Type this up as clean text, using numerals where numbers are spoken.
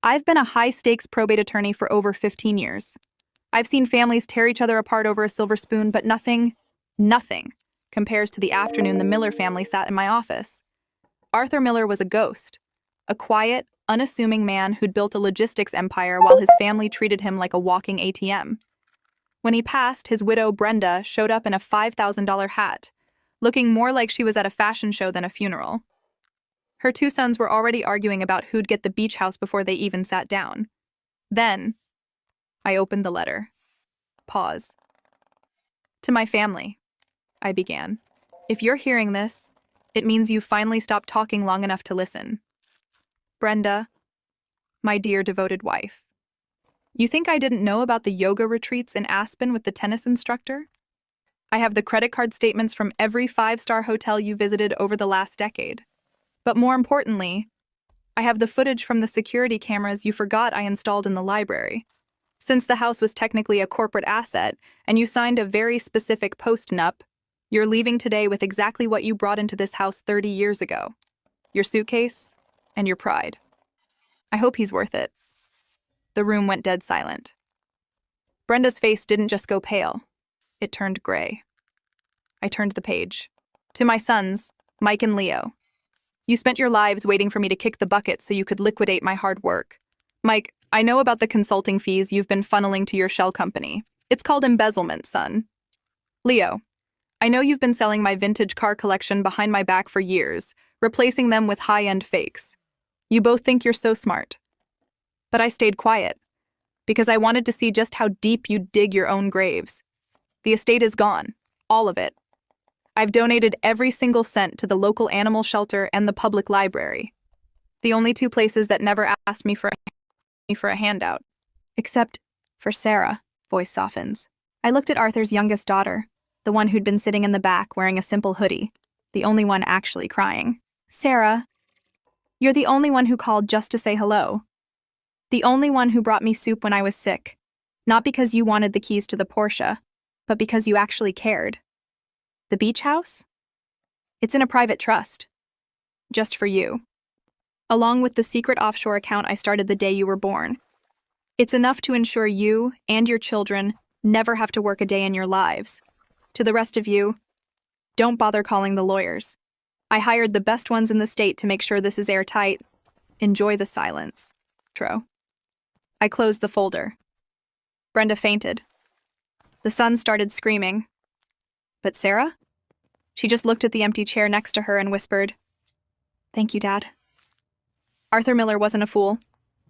I've been a high-stakes probate attorney for over 15 years. I've seen families tear each other apart over a silver spoon, but nothing compares to the afternoon the Miller family sat in my office. Arthur Miller was a ghost, a quiet, unassuming man who'd built a logistics empire while his family treated him like a walking ATM. When he passed, his widow, Brenda, showed up in a $5,000 hat, looking more like she was at a fashion show than a funeral. Her two sons were already arguing about who'd get the beach house before they even sat down. Then, I opened the letter. Pause. To my family, I began. If you're hearing this, it means you finally stopped talking long enough to listen. Brenda, my dear devoted wife. You think I didn't know about the yoga retreats in Aspen with the tennis instructor? I have the credit card statements from every five-star hotel you visited over the last decade. But more importantly, I have the footage from the security cameras you forgot I installed in the library. Since the house was technically a corporate asset and you signed a very specific post-nup, you're leaving today with exactly what you brought into this house 30 years ago. Your suitcase and your pride. I hope he's worth it. The room went dead silent. Brenda's face didn't just go pale. It turned gray. I turned the page. To my sons, Mike and Leo. You spent your lives waiting for me to kick the bucket so you could liquidate my hard work. Mike, I know about the consulting fees you've been funneling to your shell company. It's called embezzlement, son. Leo, I know you've been selling my vintage car collection behind my back for years, replacing them with high-end fakes. You both think you're so smart. But I stayed quiet, because I wanted to see just how deep you'd dig your own graves. The estate is gone, all of it. I've donated every single cent to the local animal shelter and the public library. The only two places that never asked me for a handout. Except for Sarah, voice softens. I looked at Arthur's youngest daughter, the one who'd been sitting in the back wearing a simple hoodie, the only one actually crying. Sarah, you're the only one who called just to say hello. The only one who brought me soup when I was sick. Not because you wanted the keys to the Porsche, but because you actually cared. The beach house? It's in a private trust. Just for you. Along with the secret offshore account I started the day you were born. It's enough to ensure you and your children never have to work a day in your lives. To the rest of you, don't bother calling the lawyers. I hired the best ones in the state to make sure this is airtight. Enjoy the silence. Tro. I closed the folder. Brenda fainted. The sons started screaming. But Sarah? She just looked at the empty chair next to her and whispered, "Thank you, Dad." Arthur Miller wasn't a fool.